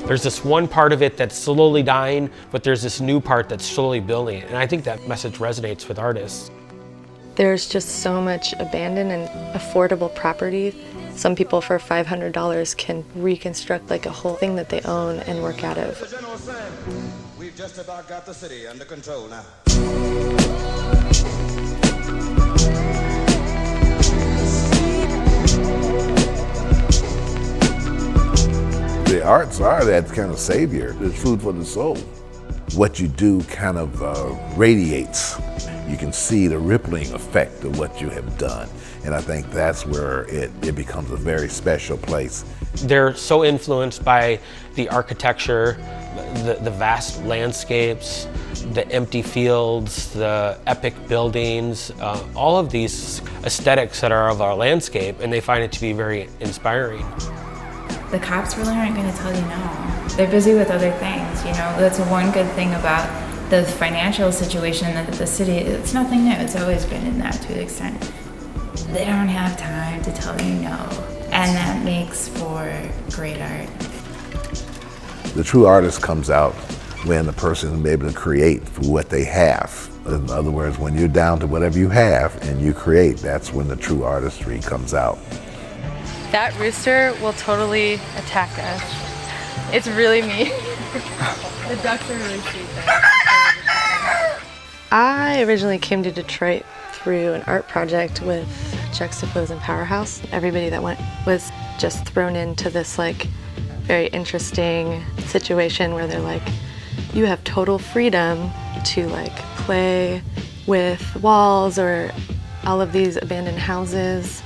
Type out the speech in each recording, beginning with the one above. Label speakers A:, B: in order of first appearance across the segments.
A: There's this one part of it that's slowly dying, but there's this new part that's slowly building. And I think that message resonates with artists.
B: There's just so much abandoned and affordable property. Some people for $500 can reconstruct like a whole thing that they own and work out of.
C: We've just about got the city under control now.
D: The arts are that kind of savior. It's food for the soul. What you do kind of radiates. You can see the rippling effect of what you have done. And I think that's where it becomes a very special place.
A: They're so influenced by the architecture, the vast landscapes, the empty fields, the epic buildings, all of these aesthetics that are of our landscape, and they find it to be very inspiring.
E: The cops really aren't going to tell you no. They're busy with other things, you know. That's one good thing about the financial situation that the city, it's nothing new. It's always been in that to an extent. They don't have time to tell you no, and that makes for great art.
D: The true artist comes out when the person is able to create for what they have. In other words, when you're down to whatever you have and you create, that's when the true artistry comes out.
B: That rooster will totally attack us. It's really mean. The ducks are really sweet there. I originally came to Detroit through an art project with Juxtapose and Powerhouse. Everybody that went was just thrown into this like very interesting situation where they're like, you have total freedom to like play with walls or all of these abandoned houses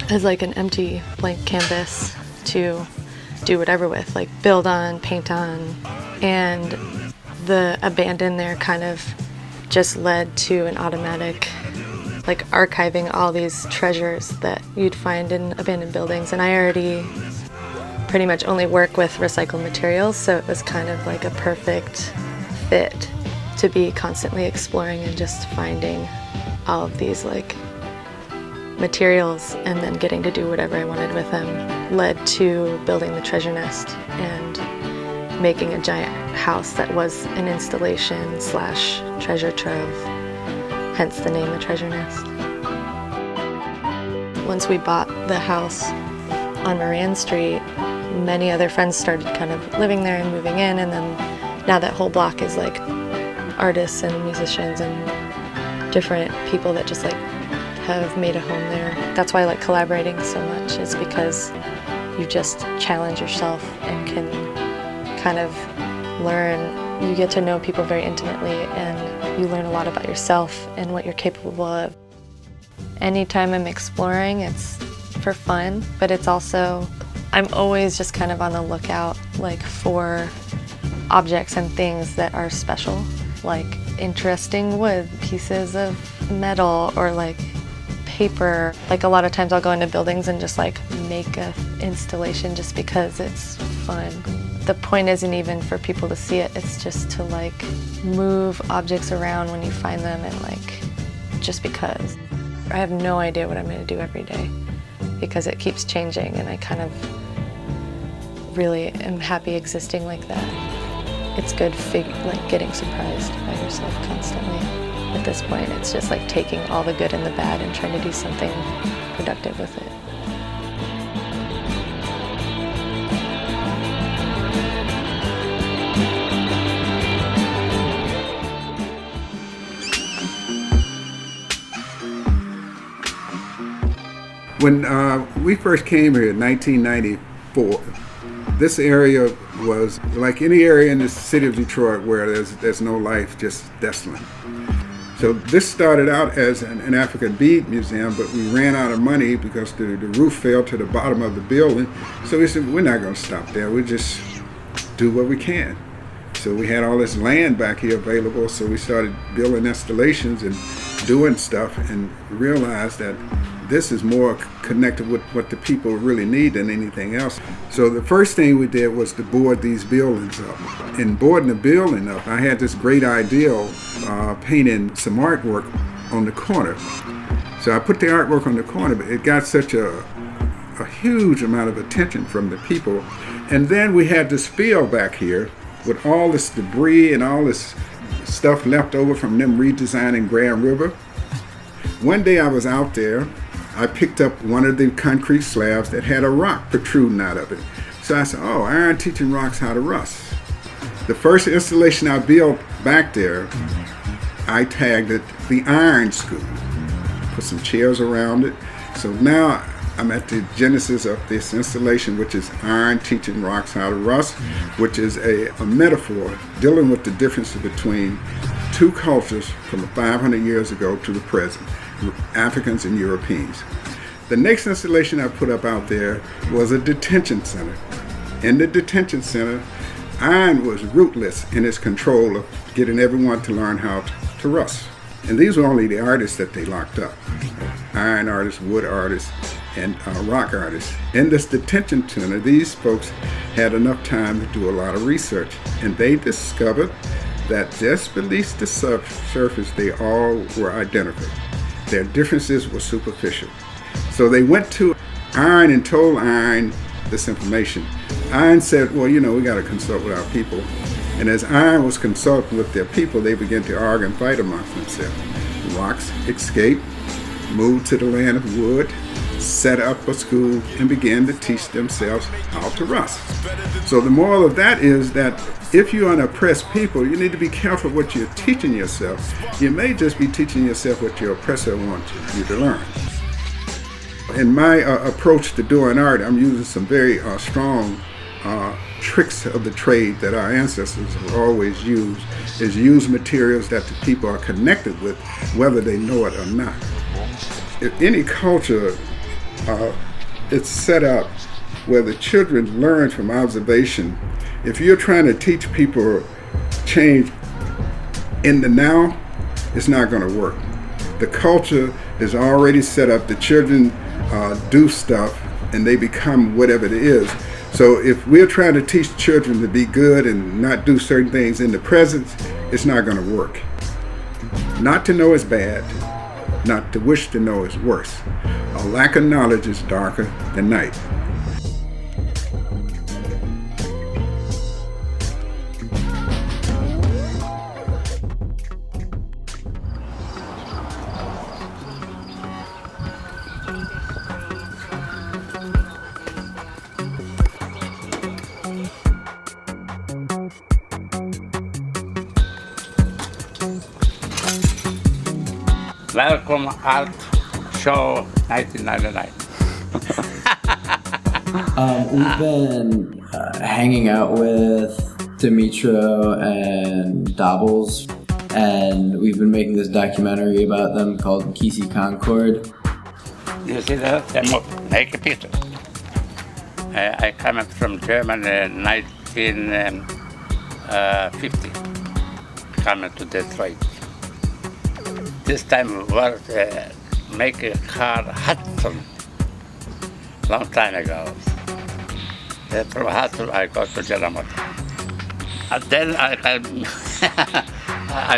B: as like an empty blank canvas to do whatever with, like build on, paint on. And the abandon there kind of just led to an automatic like archiving all these treasures that you'd find in abandoned buildings. And I already pretty much only work with recycled materials, so it was kind of like a perfect fit to be constantly exploring and just finding all of these like materials and then getting to do whatever I wanted with them led to building the treasure nest and making a giant house that was an installation / treasure trove, hence the name, the treasure nest. Once we bought the house on Moran Street, many other friends started kind of living there and moving in, and then now that whole block is like artists and musicians and different people that just like have made a home there. That's why I like collaborating so much, is because you just challenge yourself and can kind of learn. You get to know people very intimately and you learn a lot about yourself and what you're capable of. Anytime I'm exploring, it's for fun, but it's also, I'm always just kind of on the lookout like for objects and things that are special, like interesting wood, pieces of metal, or like paper. Like a lot of times I'll go into buildings and just like make a installation just because it's fun. The point isn't even for people to see it, it's just to like move objects around when you find them and like just because. I have no idea what I'm going to do every day because it keeps changing, and I kind of really am happy existing like that. It's good like getting surprised by yourself constantly. At this point, it's just like taking all the good and the bad and trying to do something productive with it.
F: When we first came here in 1994, this area was like any area in the city of Detroit where there's no life, just desolate. So this started out as an African Bead Museum, but we ran out of money because the roof fell to the bottom of the building. So we said, we're not going to stop there, we'll just do what we can. So we had all this land back here available, so we started building installations and doing stuff and realized that this is more connected with what the people really need than anything else. So the first thing we did was to board these buildings up. In boarding the building up, I had this great idea of painting some artwork on the corner. So I put the artwork on the corner, but it got such a huge amount of attention from the people, And then we had this field back here with all this debris and all this stuff left over from them redesigning Grand River. One day I was out there, I picked up one of the concrete slabs that had a rock protruding out of it. So I said, oh, iron teaching rocks how to rust. The first installation I built back there, I tagged it the Iron School. Put some chairs around it. So now I'm at the genesis of this installation, which is Iron Teaching Rocks How to Rust, which is a metaphor dealing with the differences between two cultures from 500 years ago to the present, Africans and Europeans. The next installation I put up out there was a detention center. In the detention center, iron was rootless in its control of getting everyone to learn how to rust. And these were only the artists that they locked up. Iron artists, wood artists, and rock artists. In this detention center, these folks had enough time to do a lot of research, and they discovered that just beneath the surface, they all were identical. Their differences were superficial. So they went to Iron and told Iron this information. Iron said, well, we got to consult with our people. And as Iron was consulting with their people, they began to argue and fight amongst themselves. Rocks escaped, moved to the land of wood, set up a school, and began to teach themselves how to rust. So the moral of that is that if you're an oppressed people, you need to be careful what you're teaching yourself. You may just be teaching yourself what your oppressor wants you to learn. In my approach to doing art, I'm using some very strong tricks of the trade that our ancestors have always used, is use materials that the people are connected with, whether they know it or not. If any culture, it's set up where the children learn from observation. If you're trying to teach people change in the now, it's not going to work. The culture is already set up. The children do stuff and they become whatever it is. So if we're trying to teach children to be good and not do certain things in the present, it's not going to work. Not to know is bad. Not to wish to know is worse. A lack of knowledge is darker than night.
G: Welcome Art Show 1999.
H: We've been hanging out with Dmytro and Dabls, and we've been making this documentary about them called Kisi Concord.
G: You see that? They make a picture. I came from Germany in 1950, coming to Detroit. This time was make a car Hudson, long time ago. From Hudson I got to General. And then I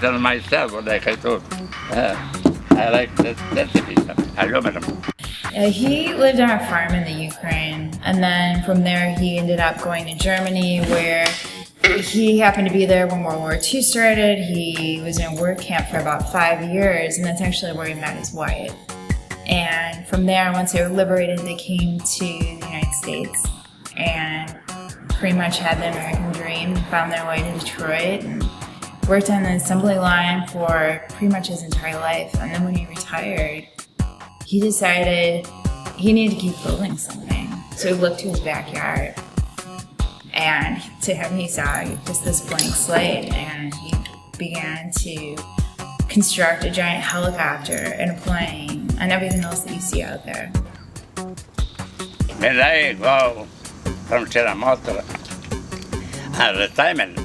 G: done myself what I can do. I like that piece, aluminum.
E: He lived on a farm in the Ukraine, and then from there he ended up going to Germany, where he happened to be there when World War II started. He was in a work camp for about 5 years, and that's actually where he met his wife. And from there, once they were liberated, they came to the United States and pretty much had the American dream, found their way to Detroit, and worked on the assembly line for pretty much his entire life. And then when he retired, he decided he needed to keep building something. So he looked to his backyard. And to him, he saw just this blank slate, and he began to construct a giant helicopter and a plane and everything else that you see out there.
G: When I go from Szylak at retirement,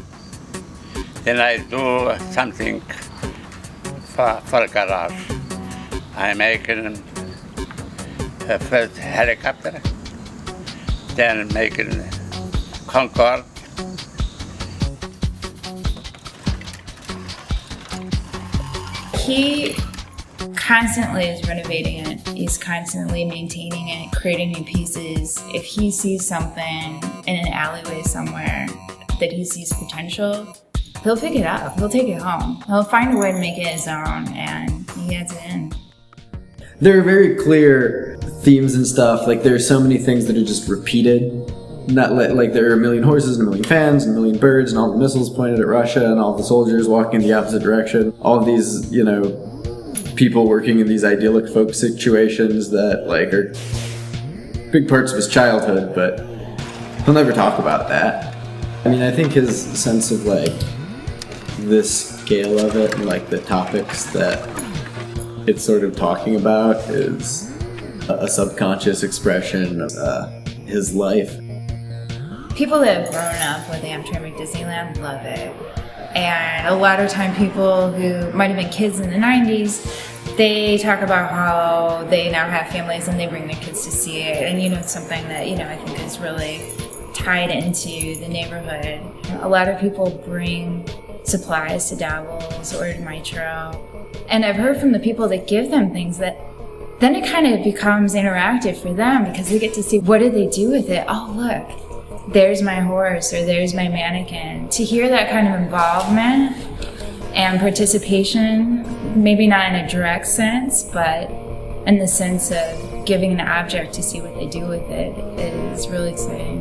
G: then I do something for a garage. I make a first helicopter, then making Concord.
E: He constantly is renovating it. He's constantly maintaining it, creating new pieces. If he sees something in an alleyway somewhere that he sees potential, he'll pick it up. He'll take it home. He'll find a way to make it his own, and he adds it in.
H: There are very clear themes and stuff. Like, there are so many things that are just repeated. Not like there are a million horses and a million fans and a million birds and all the missiles pointed at Russia and all the soldiers walking in the opposite direction. All of these, people working in these idyllic folk situations that like are big parts of his childhood, but he'll never talk about that. I mean, I think his sense of like this scale of it and like the topics that it's sort of talking about is a subconscious expression of his life.
E: People that have grown up with Hamtramck Disneyland love it. And a lot of time people who might have been kids in the 90s, they talk about how they now have families and they bring their kids to see it. And it's something that, I think is really tied into the neighborhood. A lot of people bring supplies to Dabls or Dmytro. And I've heard from the people that give them things that then it kind of becomes interactive for them because they get to see what did they do with it. Oh, look. There's my horse or there's my mannequin. To hear that kind of involvement and participation, maybe not in a direct sense, but in the sense of giving an object to see what they do with it, is really exciting.